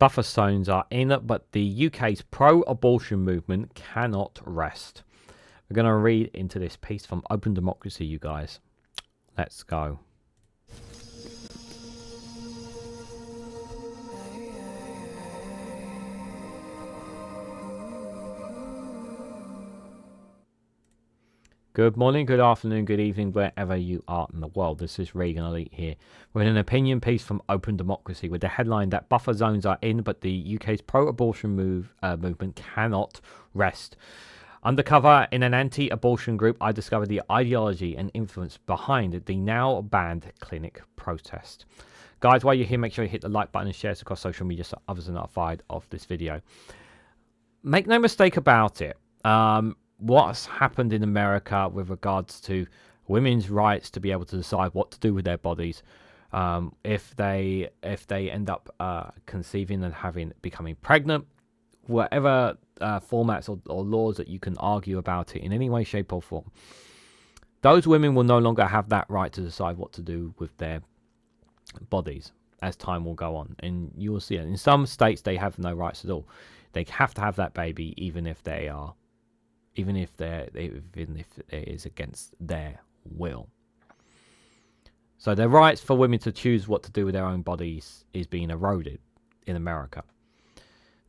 Buffer zones are in, but the UK's pro-abortion movement cannot rest. We're going to read into this piece from Open Democracy, you guys. Let's go. Good morning, good afternoon, good evening, wherever you are in the world. This is Reganelite here with an opinion piece from Open Democracy with the headline that buffer zones are in, but the UK's pro-abortion movement cannot rest. Undercover, in an anti-abortion group, I discovered the ideology and influence behind the now banned clinic protest. Guys, while you're here, make sure you hit the like button and share this across social media so others are notified of this video. Make no mistake about it. What's happened in America with regards to women's rights to be able to decide what to do with their bodies, if they end up conceiving and becoming pregnant, whatever formats or laws that you can argue about it in any way, shape or form, those women will no longer have that right to decide what to do with their bodies as time will go on. And you will see it in some states they have no rights at all. They have to have that baby even if it is against their will. So their rights for women to choose what to do with their own bodies is being eroded in America.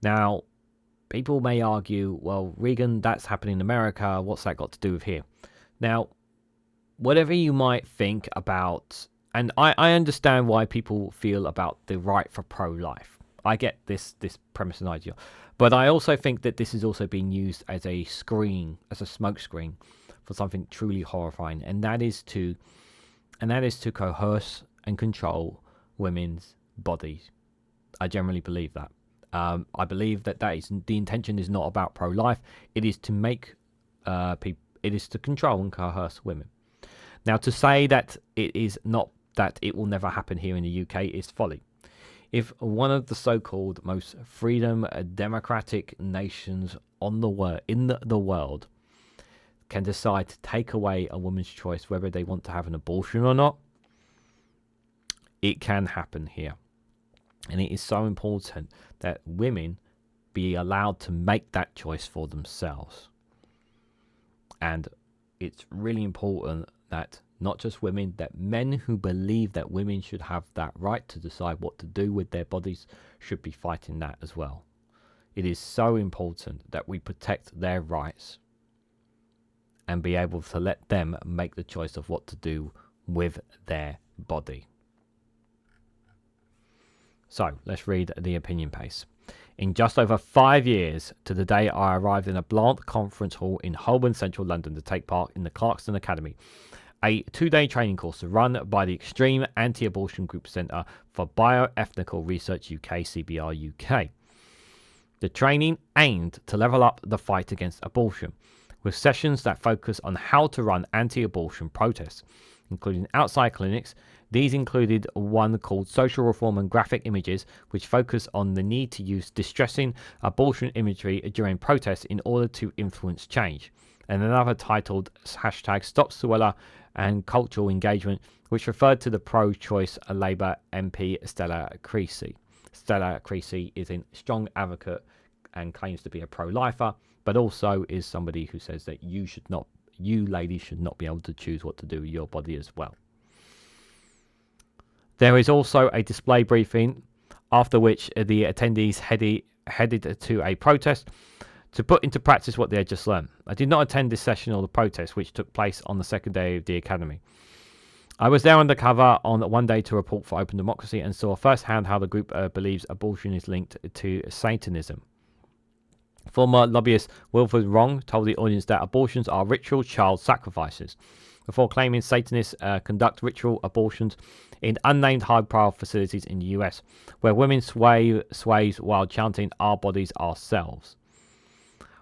Now, people may argue, well, Regan, that's happening in America. What's that got to do with here? Now, whatever you might think about, and I understand why people feel about the right for pro-life. I get this premise and idea. But I also think that this is also being used as a smoke screen for something truly horrifying, and that is to coerce and control women's bodies. I generally believe that. I believe that the intention is not about pro-life. It is to make it is to control and coerce women. Now, to say that it is not, that it will never happen here in the UK is folly. If one of the so-called most freedom democratic nations in the world can decide to take away a woman's choice whether they want to have an abortion or not, it can happen here. And it is so important that women be allowed to make that choice for themselves. And it's really important that not just women, that men who believe that women should have that right to decide what to do with their bodies should be fighting that as well. It is so important that we protect their rights and be able to let them make the choice of what to do with their body. So let's read the opinion piece. In just over 5 years to the day I arrived in a Blanc conference hall in Holborn, central London, to take part in the Clarkson Academy, a 2-day training course run by the Extreme Anti-Abortion Group Centre for Bioethnical Research UK, CBR UK. The training aimed to level up the fight against abortion, with sessions that focus on how to run anti-abortion protests, including outside clinics. These included one called Social Reform and Graphic Images, which focus on the need to use distressing abortion imagery during protests in order to influence change, and another titled #StopSuella and Cultural Engagement, which referred to the pro-choice Labour MP Stella Creasy. Stella Creasy is a strong advocate and claims to be a pro-lifer, but also is somebody who says that you ladies should not be able to choose what to do with your body as well. There is also a display briefing, after which the attendees headed to a protest to put into practice what they had just learned. I did not attend this session or the protest, which took place on the second day of the academy. I was there undercover on one day to report for Open Democracy and saw firsthand how the group believes abortion is linked to Satanism. Former lobbyist Wilfred Wong told the audience that abortions are ritual child sacrifices, before claiming Satanists conduct ritual abortions in unnamed high-profile facilities in the US, where women sways while chanting "Our bodies, ourselves."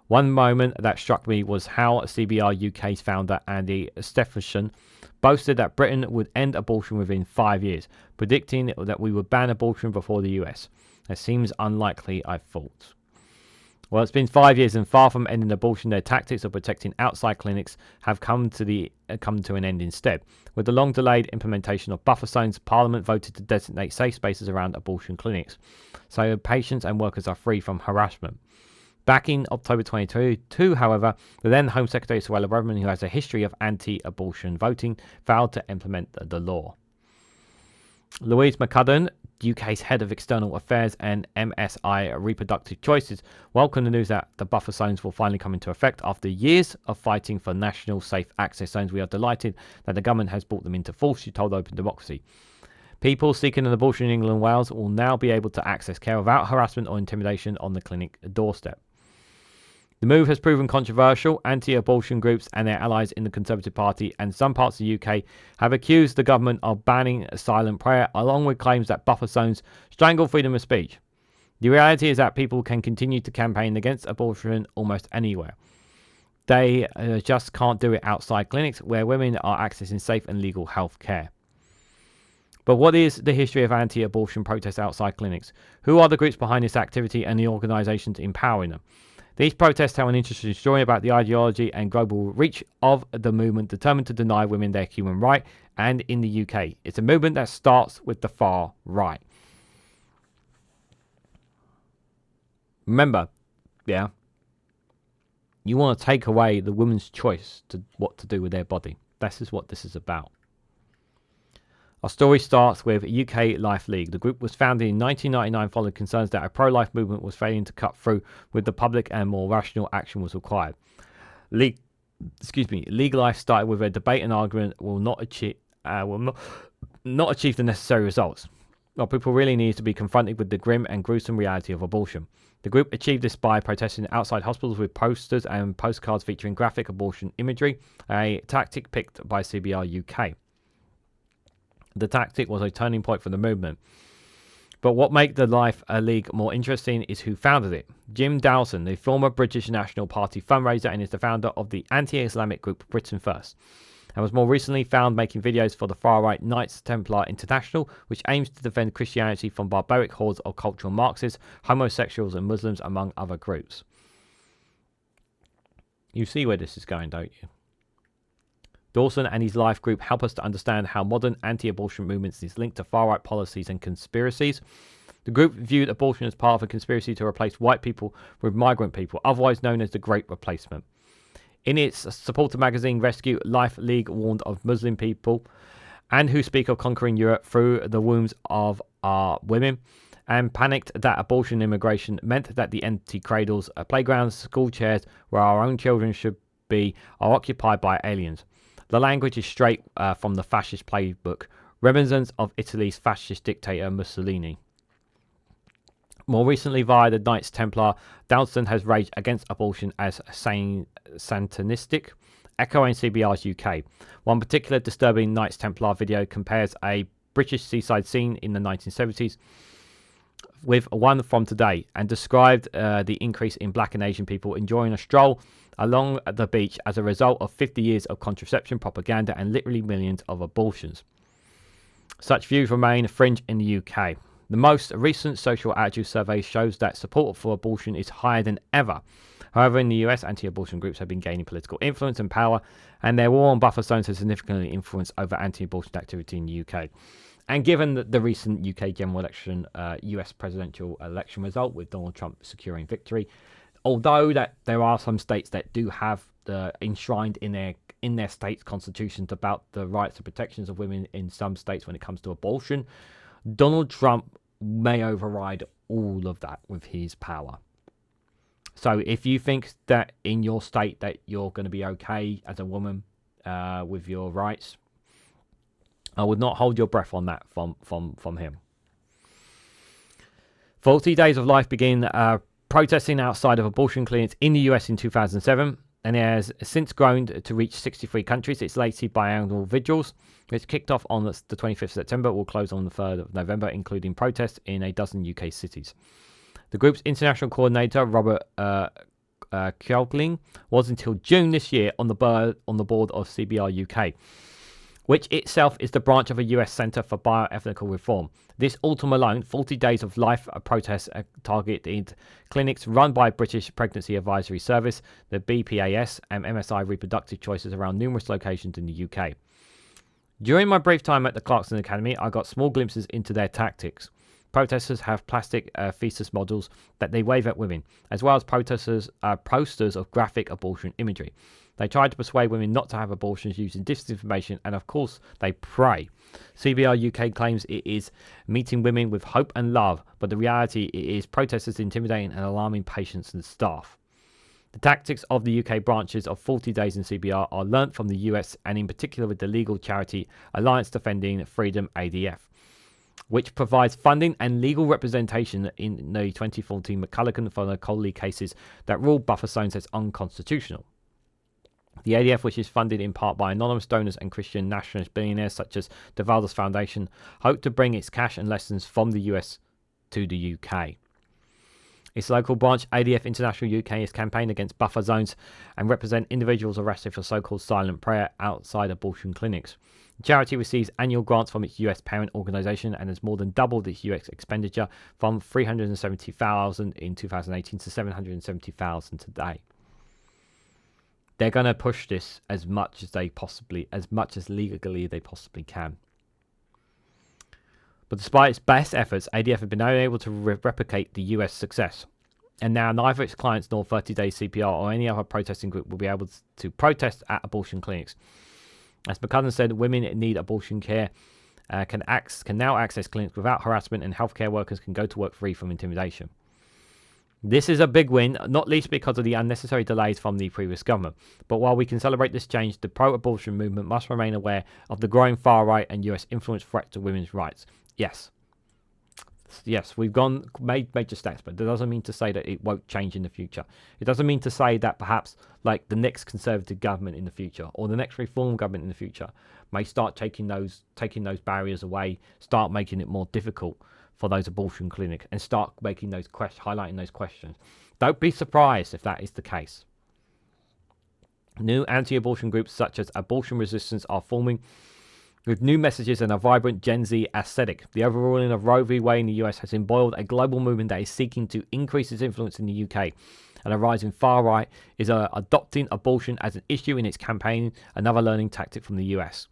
One moment that struck me was how CBR UK's founder Andy Stephenson boasted that Britain would end abortion within 5 years, predicting that we would ban abortion before the US. It seems unlikely, I thought. Well, it's been 5 years, and far from ending abortion, their tactics of protecting outside clinics have come to an end instead. With the long-delayed implementation of buffer zones, Parliament voted to designate safe spaces around abortion clinics, so patients and workers are free from harassment. Back in October 2022, however, the then Home Secretary Suella Braverman, who has a history of anti-abortion voting, failed to implement the law. Louise McCudden, UK's head of external affairs and MSI reproductive choices, welcomed the news that the buffer zones will finally come into effect after years of fighting for national safe access zones. We are delighted that the government has brought them into force, she told Open Democracy. People seeking an abortion in England and Wales will now be able to access care without harassment or intimidation on the clinic doorstep. The move has proven controversial. Anti-abortion groups and their allies in the Conservative Party and some parts of the UK have accused the government of banning silent prayer, along with claims that buffer zones strangle freedom of speech. The reality is that people can continue to campaign against abortion almost anywhere. They just can't do it outside clinics where women are accessing safe and legal health care. But what is the history of anti-abortion protests outside clinics? Who are the groups behind this activity and the organisations empowering them? These protests tell an interesting story about the ideology and global reach of the movement determined to deny women their human right, and in the UK. It's a movement that starts with the far right. Remember, you want to take away the woman's choice to what to do with their body. This is what this is about. Our story starts with UK Life League. The group was founded in 1999 following concerns that a pro-life movement was failing to cut through with the public and more rational action was required. League Life started with a debate and argument will not achieve the necessary results. Well, people really need to be confronted with the grim and gruesome reality of abortion. The group achieved this by protesting outside hospitals with posters and postcards featuring graphic abortion imagery, a tactic picked by CBR UK. The tactic was a turning point for the movement. But what made the Life League more interesting is who founded it. Jim Dawson, the former British National Party fundraiser and is the founder of the anti-Islamic group Britain First, and was more recently found making videos for the far-right Knights Templar International, which aims to defend Christianity from barbaric hordes of cultural Marxists, homosexuals and Muslims, among other groups. You see where this is going, don't you? Dawson and his Life group help us to understand how modern anti-abortion movements is linked to far-right policies and conspiracies. The group viewed abortion as part of a conspiracy to replace white people with migrant people, otherwise known as the Great Replacement. In its supporter magazine Rescue, Life League warned of Muslim people and who speak of conquering Europe through the wombs of our women, and panicked that abortion immigration meant that the empty cradles, playgrounds, school chairs where our own children should be are occupied by aliens. The language is straight from the fascist playbook, reminiscent of Italy's fascist dictator Mussolini. More recently, via the Knights Templar, Dawson has raged against abortion as Satanistic, echoing CBR's UK. One particular disturbing Knights Templar video compares a British seaside scene in the 1970s with one from today, and described the increase in black and Asian people enjoying a stroll along the beach as a result of 50 years of contraception propaganda and literally millions of abortions. Such views remain fringe in the UK. The most recent social attitude survey shows that support for abortion is higher than ever. However, in the US, anti-abortion groups have been gaining political influence and power, and their war on buffer zones has significantly influenced over anti-abortion activity in the UK. And given the recent UK general election, US presidential election result with Donald Trump securing victory, although that there are some states that do have enshrined in their states' constitutions about the rights and protections of women in some states when it comes to abortion, Donald Trump may override all of that with his power. So if you think that in your state that you're going to be okay as a woman with your rights, I would not hold your breath on that from him. 40 Days of Life begin protesting outside of abortion clinics in the US in 2007, and it has since grown to reach 63 countries. Its latest biannual vigils, which kicked off on the 25th of September, will close on the 3rd of November, including protests in a dozen UK cities. The group's international coordinator, Robert Kjolkling, was until June this year on the board of CBR UK. which itself is the branch of a US Center for Bioethical Reform. This autumn alone, 40 Days of Life protests targeted clinics run by British Pregnancy Advisory Service, the BPAS, and MSI Reproductive Choices around numerous locations in the UK. During my brief time at the Clarkson Academy, I got small glimpses into their tactics. Protesters have plastic fetus models that they wave at women, as well as posters of graphic abortion imagery. They try to persuade women not to have abortions using disinformation, and of course, they pray. CBR UK claims it is meeting women with hope and love, but the reality is protesters intimidating and alarming patients and staff. The tactics of the UK branches of 40 Days in CBR are learnt from the US, and in particular with the legal charity Alliance Defending Freedom ADF, which provides funding and legal representation in the 2014 McCulloch v Coley cases that ruled buffer zones as unconstitutional. The ADF, which is funded in part by anonymous donors and Christian nationalist billionaires such as the Valdes Foundation, hoped to bring its cash and lessons from the US to the UK. Its local branch, ADF International UK, has campaigned against buffer zones and represent individuals arrested for so-called silent prayer outside abortion clinics. The charity receives annual grants from its US parent organisation and has more than doubled its US expenditure from $370,000 in 2018 to $770,000 today. They're going to push this as much as legally they possibly can. But despite its best efforts, ADF have been unable to replicate the US success. And now neither its clients nor 30 Days CPR or any other protesting group will be able to protest at abortion clinics. As McCulloch said, women in need abortion care can now access clinics without harassment, and healthcare workers can go to work free from intimidation. This is a big win, not least because of the unnecessary delays from the previous government. But while we can celebrate this change, the pro-abortion movement must remain aware of the growing far-right and US influence threat to women's rights. Yes, we've made major steps, but that doesn't mean to say that it won't change in the future. It doesn't mean to say that perhaps like the next Conservative government in the future or the next Reform government in the future may start taking those barriers away, start making it more difficult for those abortion clinics, and start making highlighting those questions. Don't be surprised if that is the case. New anti-abortion groups such as Abortion Resistance are forming with new messages and a vibrant Gen Z aesthetic. The overruling of Roe v. Wade in the US has embroiled a global movement that is seeking to increase its influence in the UK. And a rising far-right is adopting abortion as an issue in its campaign, another learning tactic from the US.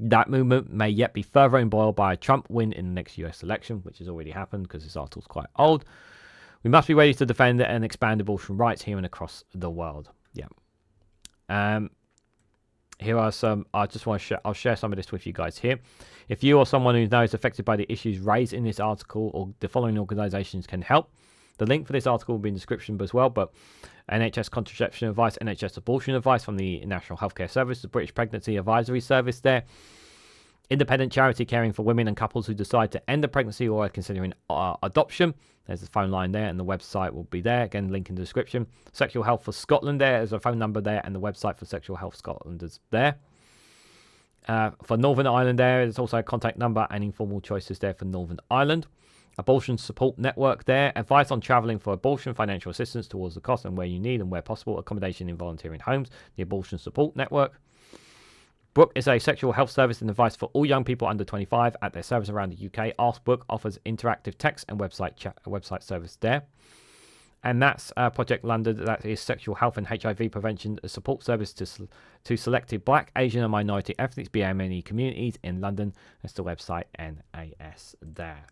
That movement may yet be further embroiled by a Trump win in the next US election, which has already happened because this article is quite old. We must be ready to defend and expand abortion rights here and across the world. Yeah. Here are some. I'll share some of this with you guys here. If you or someone who knows affected by the issues raised in this article, or the following organisations can help. The link for this article will be in the description as well. But NHS contraception advice, NHS abortion advice from the National Healthcare Service, the British Pregnancy Advisory Service there. Independent charity caring for women and couples who decide to end a pregnancy or are considering adoption. There's the phone line there, and the website will be there. Again, link in the description. Sexual Health for Scotland there's a phone number there, and the website for Sexual Health Scotland is there. For Northern Ireland there's also a contact number and informal choices there for Northern Ireland. Abortion Support Network there. Advice on travelling for abortion, financial assistance towards the cost and where you need and where possible. Accommodation in volunteering homes. The Abortion Support Network. Brooke is a sexual health service and advice for all young people under 25 at their service around the UK. Ask Brooke offers interactive text and website service there. And that's Project London. That is sexual health and HIV prevention support service to selected Black, Asian and minority ethnic BMNE communities in London. That's the website NAS there.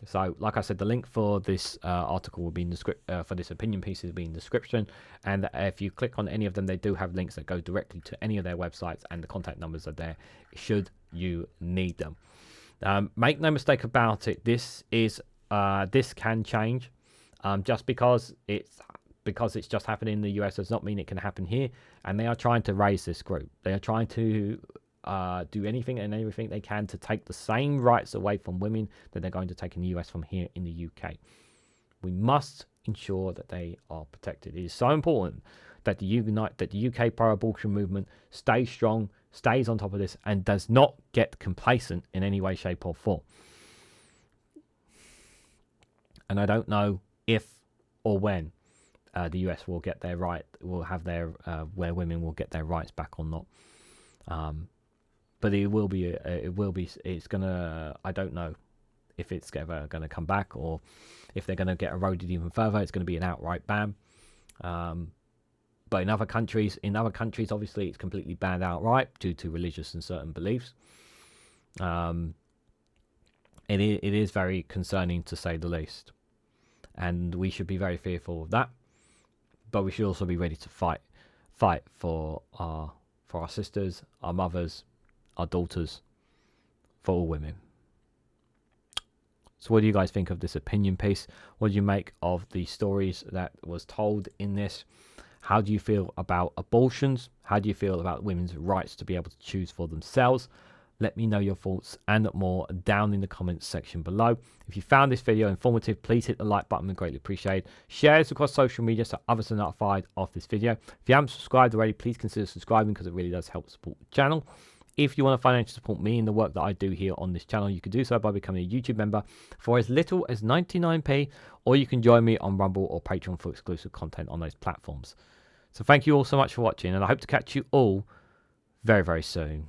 So, like I said, the link for this article will be in the for this opinion piece will be in the description. And if you click on any of them, they do have links that go directly to any of their websites, and the contact numbers are there should you need them. Make no mistake about it. This can change. Just because it's just happening in the US does not mean it can happen here. And they are trying to raise this group. They are trying to do anything and everything they can to take the same rights away from women that they're going to take in the US from here in the UK. We must ensure that they are protected. It is so important that the UK pro-abortion movement stays strong, stays on top of this, and does not get complacent in any way, shape, or form. And I don't know if or when the US will get their right, will have their where women will get their rights back or not. but it will be. It's gonna. I don't know if it's ever going to come back or if they're going to get eroded even further. It's going to be an outright ban. But in other countries, obviously, it's completely banned outright due to religious and certain beliefs. It is very concerning, to say the least, and we should be very fearful of that. But we should also be ready to fight for our sisters, our mothers, our daughters, for all women. So what do you guys think of this opinion piece? What do you make of the stories that was told in this? How do you feel about abortions? How do you feel about women's rights to be able to choose for themselves? Let me know your thoughts and more down in the comments section below. If you found this video informative, please hit the like button. We greatly appreciate it. Share this across social media so others are notified of this video. If you haven't subscribed already, please consider subscribing because it really does help support the channel. If you want to financially support me in the work that I do here on this channel, you can do so by becoming a YouTube member for as little as 99p, or you can join me on Rumble or Patreon for exclusive content on those platforms. So thank you all so much for watching, and I hope to catch you all very, very soon.